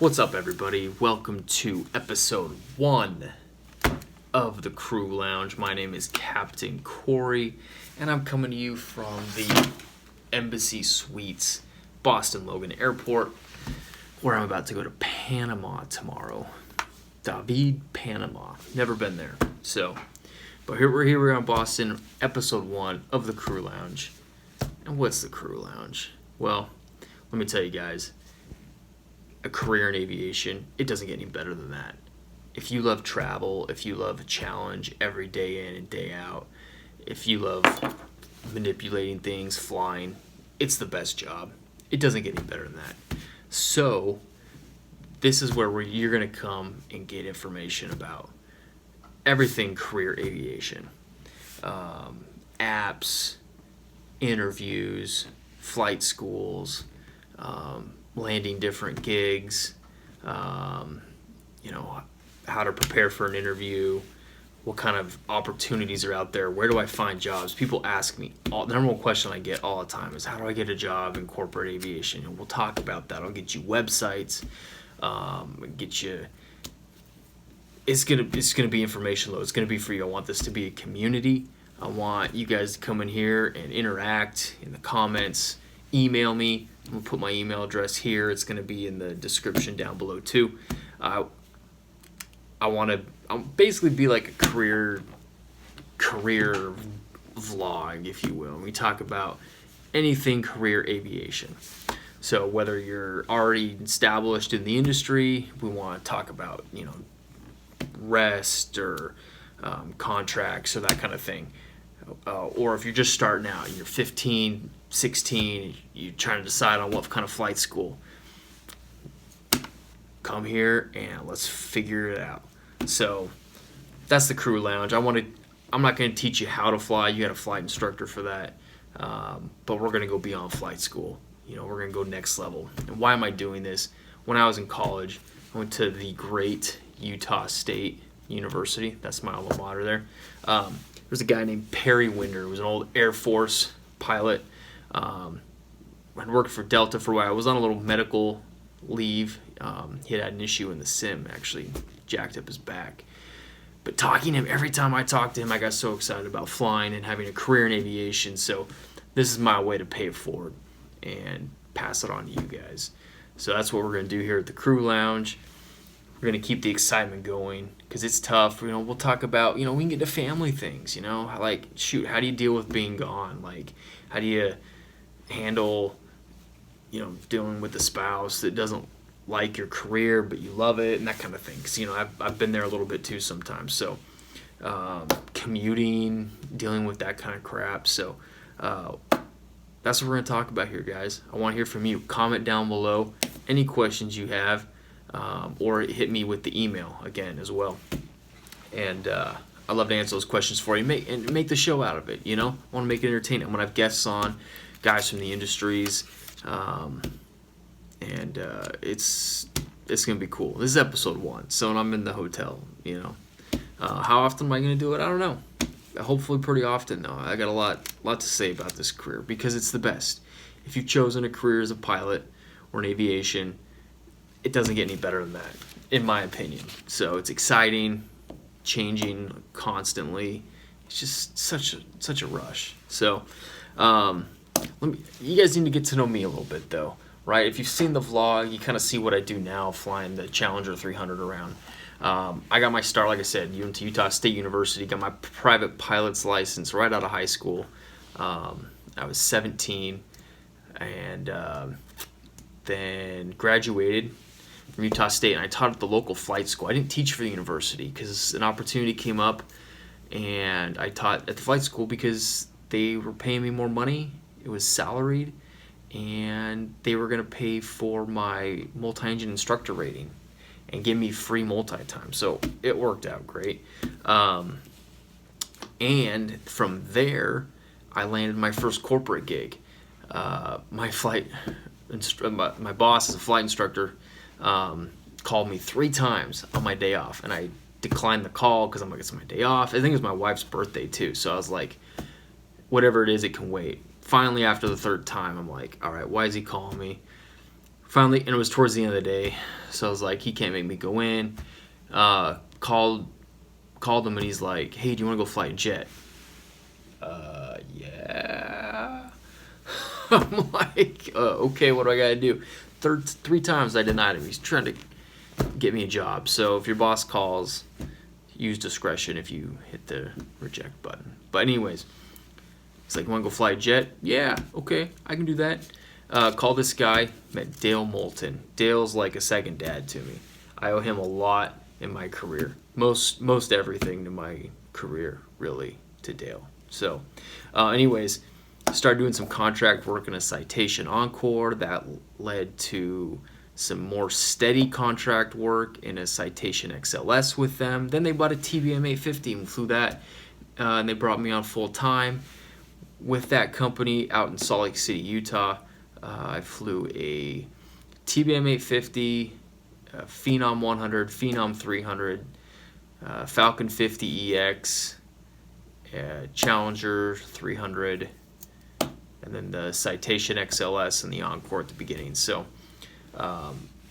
What's up, everybody? Welcome to episode 1 of the Crew Lounge. My name is Captain Corey, and I'm coming to you from the Embassy Suites, Boston Logan Airport, where I'm about to go to Panama tomorrow. David, Panama. Never been there. But we're here in Boston, episode 1 of the Crew Lounge. And what's the Crew Lounge? Well, let me tell you guys. A career in aviation, it doesn't get any better than that. If you love travel, if you love a challenge every day in and day out, if you love manipulating things, flying, it's the best job. It doesn't get any better than that. So this is where you're going to come and get information about everything career aviation. Apps, interviews, flight schools, landing different gigs, how to prepare for an interview, what kind of opportunities are out there, where do I find jobs? People ask me, the number one question I get all the time is, how do I get a job in corporate aviation? And we'll talk about that. I'll get you websites, it's gonna be information load. It's gonna be for you. I want this to be a community. I want you guys to come in here and interact in the comments. Email me. I'm going to put my email address here. It's going to be in the description down below too. I want to basically be like a career vlog, if you will. We talk about anything career aviation. So whether you're already established in the industry, we want to talk about, rest or contracts or that kind of thing. Or if you're just starting out, you're 15, 16, you're trying to decide on what kind of flight school, come here and let's figure it out. So that's the Crew Lounge. I'm not going to teach you how to fly. You got a flight instructor for that. But we're going to go beyond flight school. We're going to go next level. And why am I doing this? When I was in college, I went to the great Utah State University. That's my alma mater there. There's a guy named Perry Winder, who was an old Air Force pilot. I'd worked for Delta for a while. I was on a little medical leave. He had an issue in the sim, actually jacked up his back. But talking to him, every time I talked to him, I got so excited about flying and having a career in aviation. So this is my way to pay it forward and pass it on to you guys. So that's what we're going to do here at the Crew Lounge. We're going to keep the excitement going because it's tough. We'll talk about, we can get to family things, like, shoot, how do you deal with being gone? Like, how do you handle, dealing with a spouse that doesn't like your career, but you love it and that kind of thing. Because, I've been there a little bit too sometimes. So, commuting, dealing with that kind of crap. So, that's what we're going to talk about here, guys. I want to hear from you. Comment down below any questions you have. Or hit me with the email again as well. And I love to answer those questions for you. Make the show out of it, I want to make it entertaining. I'm going to have guests on, guys from the industries. It's going to be cool. This is episode 1, so I'm in the hotel, How often am I going to do it? I don't know. Hopefully pretty often, though. I got a lot to say about this career because it's the best. If you've chosen a career as a pilot or in aviation, it doesn't get any better than that, in my opinion. So it's exciting, changing constantly. It's just such a rush. So you guys need to get to know me a little bit, though, right? If you've seen the vlog, you kind of see what I do now, flying the Challenger 300 around. I got my start, like I said, went to Utah State University, got my private pilot's license right out of high school. I was 17, and then graduated from Utah State, and I taught at the local flight school. I didn't teach for the university because an opportunity came up, and I taught at the flight school because they were paying me more money. It was salaried, and they were going to pay for my multi-engine instructor rating and give me free multi-time. So it worked out great. And from there, I landed my first corporate gig. My boss, as a flight instructor, called me 3 times on my day off, and I declined the call because I'm like, it's my day off. I think it was my wife's birthday too, so I was like, whatever it is, it can wait. Finally, after the 3rd time, I'm like, all right, why is he calling me? Finally, and it was towards the end of the day, so I was like, he can't make me go in. Called him, and he's like, hey, do you want to go fly a jet? Yeah. I'm like, okay, what do I gotta do? Three times I denied him. He's trying to get me a job. So if your boss calls, use discretion if you hit the reject button. But anyways, he's like, want to go fly a jet? Yeah, okay, I can do that. Call this guy, met Dale Moulton. Dale's like a second dad to me. I owe him a lot in my career. Most everything to my career, really, to Dale. So, anyways, started doing some contract work in a Citation Encore. That led to some more steady contract work in a Citation XLS with them. Then they bought a TBM 850 and flew that, and they brought me on full time with that company out in Salt Lake City, Utah. I flew a TBM 850, Phenom 100, Phenom 300, Falcon 50 EX, Challenger 300, and then the Citation XLS and the Encore at the beginning. So,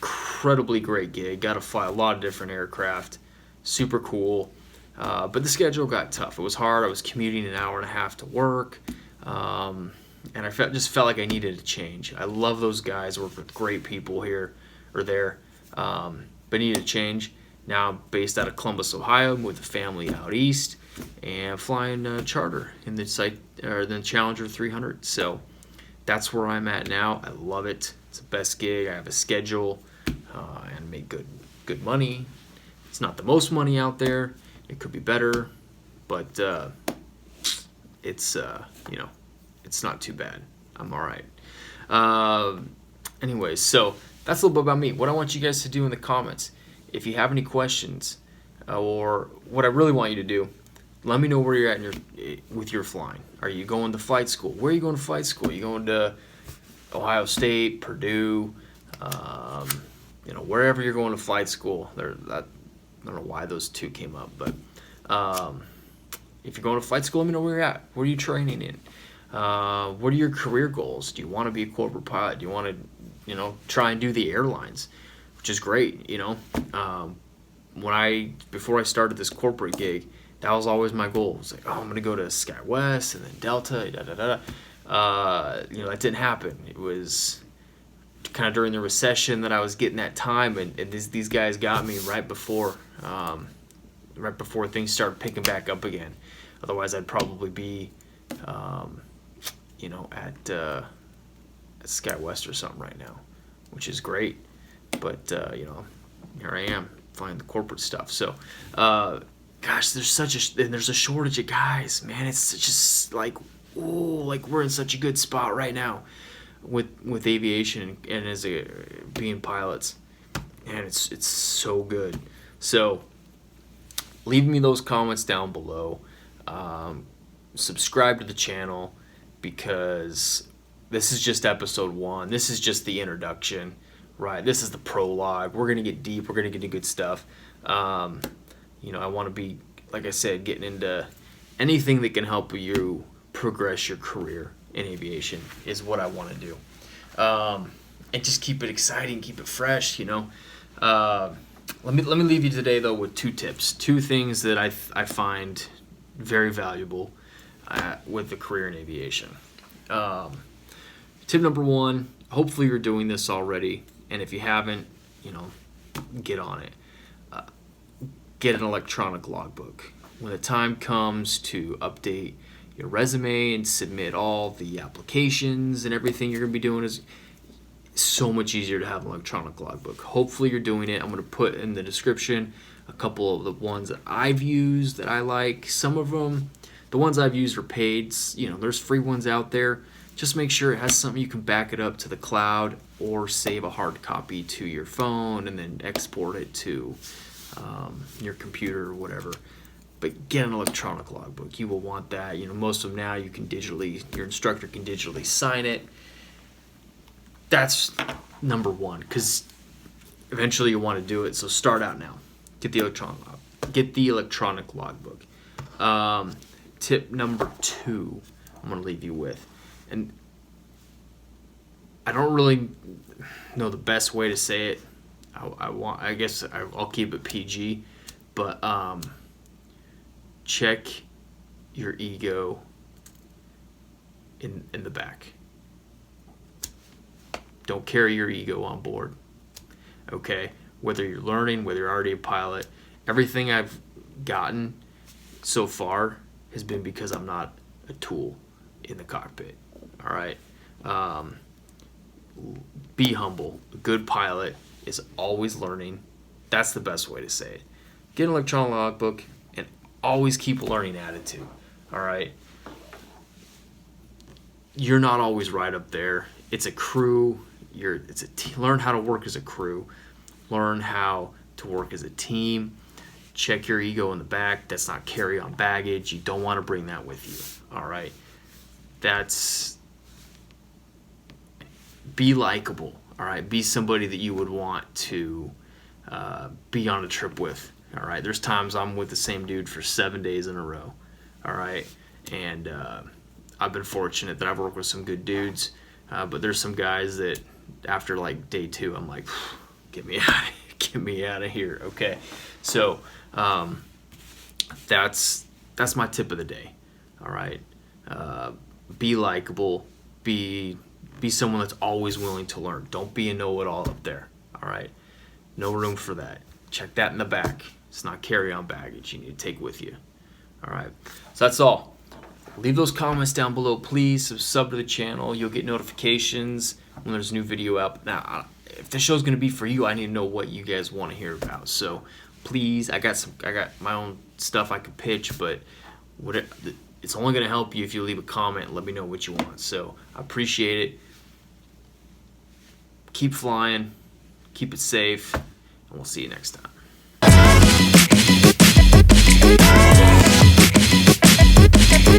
incredibly great gig. Got to fly a lot of different aircraft. Super cool. But the schedule got tough. It was hard. I was commuting an hour and a half to work. And I just felt like I needed a change. I love those guys. Work with great people here or there. But needed a change. Now I'm based out of Columbus, Ohio. I'm with a family out east and flying charter in the Challenger 300. So that's where I'm at now. I love it. It's the best gig. I have a schedule and make good money. It's not the most money out there. It could be better, but it's it's not too bad. I'm all right. Anyways, so that's a little bit about me. What I want you guys to do in the comments, if you have any questions, or what I really want you to do, let me know where you're at with your flying. Are you going to flight school? Where are you going to flight school? Are you going to Ohio State, Purdue, wherever you're going to flight school? I don't know why those two came up, but if you're going to flight school, let me know where you're at. What are you training in? What are your career goals? Do you want to be a corporate pilot? Do you want to, try and do the airlines, which is great, before I started this corporate gig, that was always my goal. It was like, I'm going to go to SkyWest and then Delta, that didn't happen. It was kind of during the recession that I was getting that time, and these guys got me right before things started picking back up again. Otherwise, I'd probably be, at SkyWest or something right now, which is great. But here I am flying the corporate stuff. So, gosh, there's a shortage of guys, man. It's just like we're in such a good spot right now with aviation and as being pilots, and it's so good. So leave me those comments down below. Subscribe to the channel, because this is just episode 1. This is just the introduction, right? This is the prologue. We're gonna get deep. We're gonna get into good stuff. I want to be, like I said, getting into anything that can help you progress your career in aviation is what I want to do, and just keep it exciting, keep it fresh. Let me leave you today though with 2 tips, 2 things that I find very valuable with the career in aviation. Tip number 1, hopefully you're doing this already, and if you haven't, get on it. Get an electronic logbook. When the time comes to update your resume and submit all the applications and everything you're going to be doing, is so much easier to have an electronic logbook. Hopefully you're doing it. I'm going to put in the description a couple of the ones that I've used that I like. Some of them, the ones I've used are paid. There's free ones out there. Just make sure it has something you can back it up to the cloud, or save a hard copy to your phone and then export it to your computer or whatever. But get an electronic logbook. You will want that. Most of them now your instructor can digitally sign it. That's number 1, because eventually you want to do it. So start out now. Get the electronic logbook. Tip number 2, I'm going to leave you with, and I don't really know the best way to say it. I guess I'll keep it PG, but check your ego in the back. Don't carry your ego on board. Okay, whether you're learning, whether you're already a pilot, everything I've gotten so far has been because I'm not a tool in the cockpit. All right. Be humble. A good pilot is always learning. That's the best way to say it. Get an electronic logbook and always keep a learning attitude. All right. You're not always right up there. It's a crew. Learn how to work as a crew. Learn how to work as a team. Check your ego in the back. That's not carry-on baggage. You don't want to bring that with you. All right. Be likable. All right. Be somebody that you would want to be on a trip with. All right. There's times I'm with the same dude for 7 days in a row. All right. And I've been fortunate that I've worked with some good dudes. But there's some guys that after like day 2, I'm like, get me out of here. Okay. So that's my tip of the day. All right. Be likable. Be someone that's always willing to learn. Don't be a know-it-all up there. All right. No room for that. Check that in the back. It's not carry-on baggage you need to take with you. All right. So that's all. Leave those comments down below, please. Sub to the channel. You'll get notifications when there's a new video up. Now, if the show's gonna be for you, I need to know what you guys want to hear about. So, please, I got my own stuff I could pitch, but it's only gonna help you if you leave a comment and let me know what you want. So, I appreciate it. Keep flying, keep it safe, and we'll see you next time.